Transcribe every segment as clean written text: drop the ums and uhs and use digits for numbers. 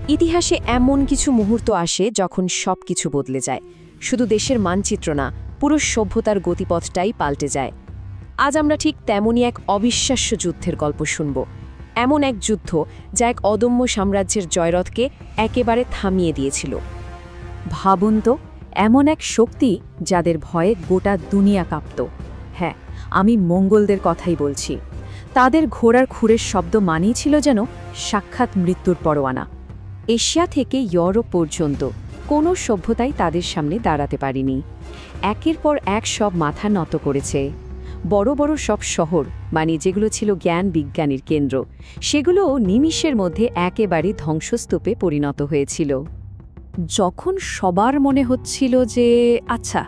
ইতিহাসে এমন কিছু মুহূর্ত আসে যখন সব কিছু বদলে যায়, শুধু দেশের মানচিত্র না, পুরো সভ্যতার গতিপথটাই পাল্টে যায়। আজ আমরা ঠিক তেমনই এক অবিশ্বাস্য যুদ্ধের গল্প শুনব। এমন এক যুদ্ধ যা এক অদম্য সাম্রাজ্যের জয়রথকে একেবারে থামিয়ে দিয়েছিল। ভাবুন তো, এমন এক শক্তি যাদের ভয়ে গোটা দুনিয়া কাঁপত। হ্যাঁ, আমি মঙ্গলদের কথাই বলছি। তাদের ঘোড়ার খুরের শব্দ মানেই ছিল যেন সাক্ষাৎ মৃত্যুর পরোয়ানা। এশিয়া থেকে ইউরোপ পর্যন্ত কোনো সভ্যতাই তাদের সামনে দাঁড়াতে পারেনি। একের পর এক সব মাথা নত করেছে। বড় বড় সব শহর, মানে যেগুলো ছিল জ্ঞান বিজ্ঞানের কেন্দ্র, সেগুলো নিমিষের মধ্যে একেবারে ধ্বংসস্তূপে পরিণত হয়েছিল। যখন সবার মনে হচ্ছিল যে আচ্ছা,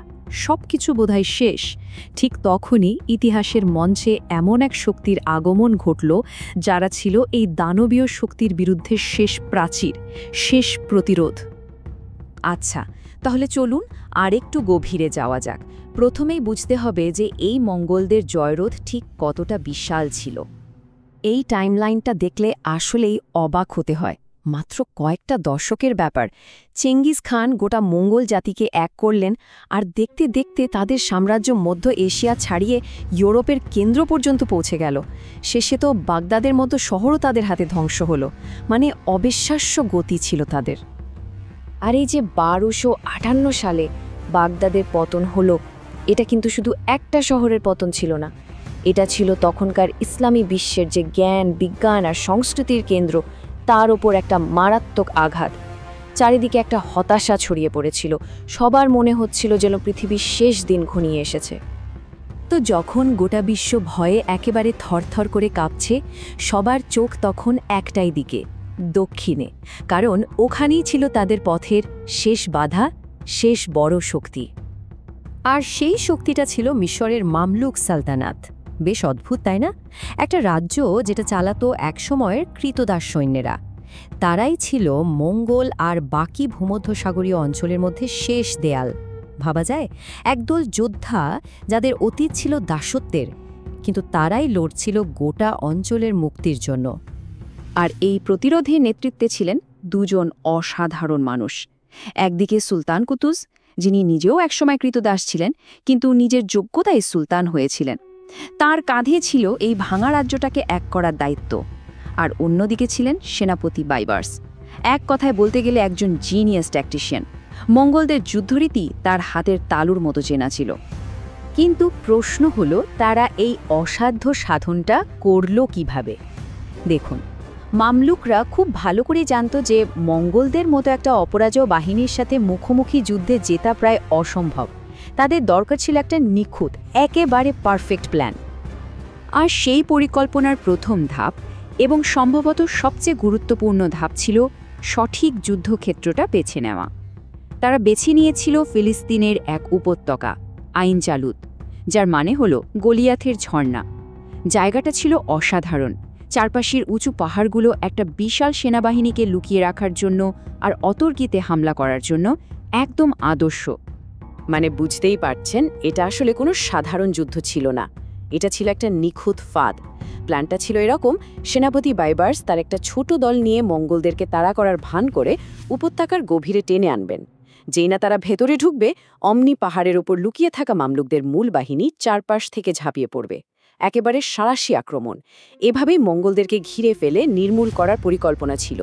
সব কিছু বোধহয় শেষ, ঠিক তখনই ইতিহাসের মঞ্চে এমন এক শক্তির আগমন ঘটল, যারা ছিল এই দানবীয় শক্তির বিরুদ্ধে শেষ প্রাচীর, শেষ প্রতিরোধ। আচ্ছা, তাহলে চলুন আরেকটু গভীরে যাওয়া যাক। প্রথমেই বুঝতে হবে যে এই মঙ্গলদের জয়রথ ঠিক কতটা বিশাল ছিল। এই টাইমলাইনটা দেখলে আসলেই অবাক হতে হয়। মাত্র কয়েকটা দশকের ব্যাপার। চেঙ্গিস খান গোটা মঙ্গল জাতিকে এক করলেন, আর দেখতে দেখতে তাদের সাম্রাজ্য মধ্য এশিয়া ছাড়িয়ে ইউরোপের কেন্দ্র পর্যন্ত পৌঁছে গেল। শেষে তো বাগদাদের মতো শহরও তাদের হাতে ধ্বংস হলো। মানে অবিশ্বাস্য গতি ছিল তাদের। আর এই যে 1258 সালে বাগদাদের পতন হলো, এটা কিন্তু শুধু একটা শহরের পতন ছিল না, এটা ছিল তখনকার ইসলামী বিশ্বের যে জ্ঞান বিজ্ঞান আর সংস্কৃতির কেন্দ্র, তার ওপর একটা মারাত্মক আঘাত। চারিদিকে একটা হতাশা ছড়িয়ে পড়েছিল। সবার মনে হচ্ছিল যেন পৃথিবীর শেষ দিন ঘনিয়ে এসেছে। তো যখন গোটা বিশ্ব ভয়ে একেবারে থরথর করে কাঁপছে, সবার চোখ তখন একটাই দিকে, দক্ষিণে। কারণ ওখানেই ছিল তাদের পথের শেষ বাধা, শেষ বড় শক্তি। আর সেই শক্তিটা ছিল মিশরের মামলুক সালতানাত। বেশ অদ্ভুত, তাই না? একটা রাজ্য যেটা চালাতো একসময়ের কৃতদাস সৈন্যেরা। তারাই ছিল মঙ্গল আর বাকি ভূমধ্যসাগরীয় অঞ্চলের মধ্যে শেষ দেয়াল। ভাবা যায়, একদল যোদ্ধা যাদের অতীত ছিল দাসত্বের, কিন্তু তারাই লড়ছিল গোটা অঞ্চলের মুক্তির জন্য। আর এই প্রতিরোধে নেতৃত্বে ছিলেন দুজন অসাধারণ মানুষ। একদিকে সুলতান কুতুজ, যিনি নিজেও একসময় কৃতদাস ছিলেন, কিন্তু নিজের যোগ্যতায় সুলতান হয়েছিলেন। তার কাঁধে ছিল এই ভাঙা রাজ্যটাকে এক করার দায়িত্ব। আর অন্যদিকে ছিলেন সেনাপতি বাইবার্স, এক কথায় বলতে গেলে একজন জিনিয়াস ট্যাকটিশিয়ান। মঙ্গলদের যুদ্ধরীতি তার হাতের তালুর মতো চেনা ছিল। কিন্তু প্রশ্ন হলো, তারা এই অসাধ্য সাধনটা করল কিভাবে? দেখুন, মামলুকরা খুব ভালো করে জানত যে মঙ্গলদের মতো একটা অপরাজয় বাহিনীর সাথে মুখোমুখি যুদ্ধে জেতা প্রায় অসম্ভব। তাদের দরকার ছিল একটা নিখুঁত, একেবারে পারফেক্ট প্ল্যান। আর সেই পরিকল্পনার প্রথম ধাপ, এবং সম্ভবত সবচেয়ে গুরুত্বপূর্ণ ধাপ, ছিল সঠিক যুদ্ধক্ষেত্রটা বেছে নেওয়া। তারা বেছে নিয়েছিল ফিলিস্তিনের এক উপত্যকা, আইন জালুত, যার মানে হলো গলিয়াথের ঝর্ণা। জায়গাটা ছিল অসাধারণ। চারপাশের উঁচু পাহাড়গুলো একটা বিশাল সেনাবাহিনীকে লুকিয়ে রাখার জন্য আর অতর্কিতে হামলা করার জন্য একদম আদর্শ। মানে বুঝতেই পারছেন, এটা আসলে কোনো সাধারণ যুদ্ধ ছিল না, এটা ছিল একটা নিখুঁত ফাঁদ। প্ল্যানটা ছিল এরকম: সেনাপতি বাইবার্স তার একটা ছোট দল নিয়ে মঙ্গলদেরকে তাড়া করার ভান করে উপত্যকার গভীরে টেনে আনবেন। যেই না তারা ভেতরে ঢুকবে, অমনি পাহাড়ের ওপর লুকিয়ে থাকা মামলুকদের মূল বাহিনী চারপাশ থেকে ঝাঁপিয়ে পড়বে, একেবারে সাঁড়াশি আক্রমণ। এভাবেই মঙ্গলদেরকে ঘিরে ফেলে নির্মূল করার পরিকল্পনা ছিল।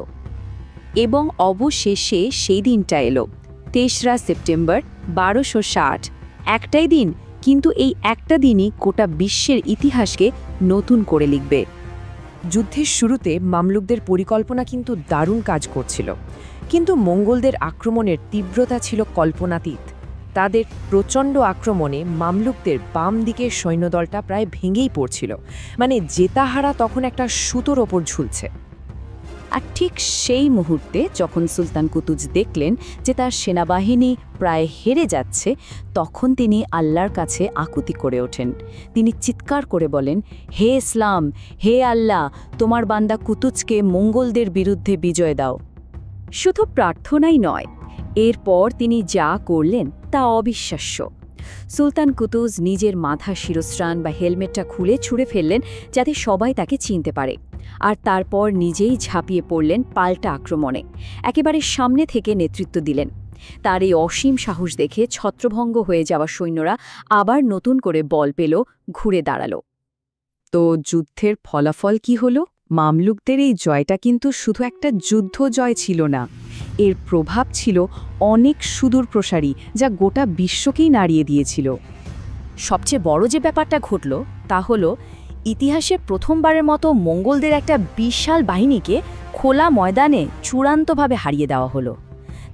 এবং অবশেষে সেই দিনটা এলো, 23 সেপ্টেম্বর 1260। একটাই দিন, কিন্তু এই একটা দিনই গোটা বিশ্বের ইতিহাসকে নতুন করে লিখবে। যুদ্ধের শুরুতে মামলুকদের পরিকল্পনা কিন্তু দারুণ কাজ করছিল, কিন্তু মঙ্গলদের আক্রমণের তীব্রতা ছিল কল্পনাতীত। তাদের প্রচণ্ড আক্রমণে মামলুকদের বাম দিকের সৈন্যদলটা প্রায় ভেঙেই পড়ছিল। মানে জেতাহারা তখন একটা সুতোর ওপর ঝুলছে। আর ঠিক সেই মুহূর্তে যখন সুলতান কুতুজ দেখলেন যে তার সেনাবাহিনী প্রায় হেরে যাচ্ছে, তখন তিনি আল্লাহর কাছে আকুতি করে ওঠেন। তিনি চিৎকার করে বলেন, হে ইসলাম, হে আল্লাহ, তোমার বান্দা কুতুজকে মঙ্গলদের বিরুদ্ধে বিজয় দাও। শুধু প্রার্থনাই নয়, এরপর তিনি যা করলেন তা অবিশ্বাস্য। সুলতান কুতুজ নিজের মাথা শিরস্ত্রাণ বা হেলমেটটা খুলে ছুঁড়ে ফেললেন যাতে সবাই তাকে চিনতে পারে, আর তারপর নিজেই ঝাঁপিয়ে পড়লেন পাল্টা আক্রমণে, একেবারে সামনে থেকে নেতৃত্ব দিলেন। তার এই অসীম সাহস দেখে ছত্রভঙ্গ হয়ে যাওয়া সৈন্যরা আবার নতুন করে বল পেল, ঘুরে দাঁড়াল। তো যুদ্ধের ফলাফল কি হলো? মামলুকদের এই জয়টা কিন্তু শুধু একটা যুদ্ধ জয় ছিল না, এর প্রভাব ছিল অনেক সুদূরপ্রসারী, যা গোটা বিশ্বকেই নাড়িয়ে দিয়েছিল। সবচেয়ে বড় যে ব্যাপারটা ঘটল তা হলো ইতিহাসে প্রথমবারের মতো মঙ্গলদের একটা বিশাল বাহিনীকে খোলা ময়দানে চূড়ান্তভাবে হারিয়ে দেওয়া হলো।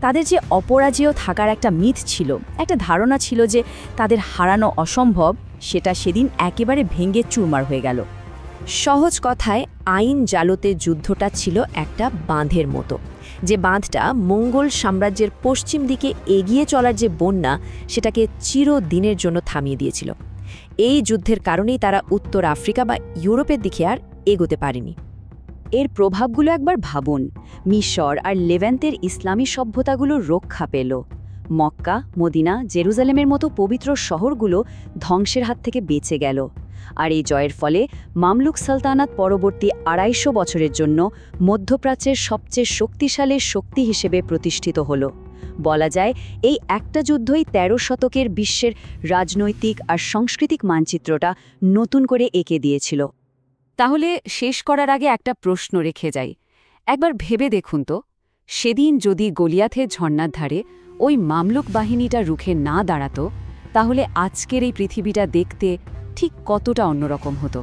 তাদের যে অপরাজেয় থাকার একটা মিথ ছিল, একটা ধারণা ছিল যে তাদের হারানো অসম্ভব, সেটা সেদিন একেবারে ভেঙে চুরমার হয়ে গেল। সহজ কথায় আইন জালতে যুদ্ধটা ছিল একটা বাঁধের মতো, যে বাঁধটা মঙ্গল সাম্রাজ্যের পশ্চিম দিকে এগিয়ে চলার যে বন্যা, সেটাকে চিরদিনের জন্য থামিয়ে দিয়েছিল। এই যুদ্ধের কারণেই তারা উত্তর আফ্রিকা বা ইউরোপের দিকে আর এগোতে পারেনি। এর প্রভাবগুলো একবার ভাবুন। মিশর আর লেভ্যান্তের ইসলামী সভ্যতাগুলো রক্ষা পেল। মক্কা, মদিনা, জেরুজালেমের মতো পবিত্র শহরগুলো ধ্বংসের হাত থেকে বেঁচে গেল। আর এই জয়ের ফলে মামলুক সালতানাত পরবর্তী ২৫০ বছরের জন্য মধ্যপ্রাচ্যের সবচেয়ে শক্তিশালী শক্তি হিসেবে প্রতিষ্ঠিত হল। বলা যায় এই একটা যুদ্ধই ১৩ শতকের বিশ্বের রাজনৈতিক আর সাংস্কৃতিক মানচিত্রটা নতুন করে এঁকে দিয়েছিল। তাহলে শেষ করার আগে একটা প্রশ্ন রেখে যাই। একবার ভেবে দেখুন তো, সেদিন যদি গলিয়াথের ঝর্ণার ধারে ওই মামলুক বাহিনীটা রুখে না দাঁড়াতো, তাহলে আজকের এই পৃথিবীটা দেখতে ঠিক কতটা অন্যরকম হতো।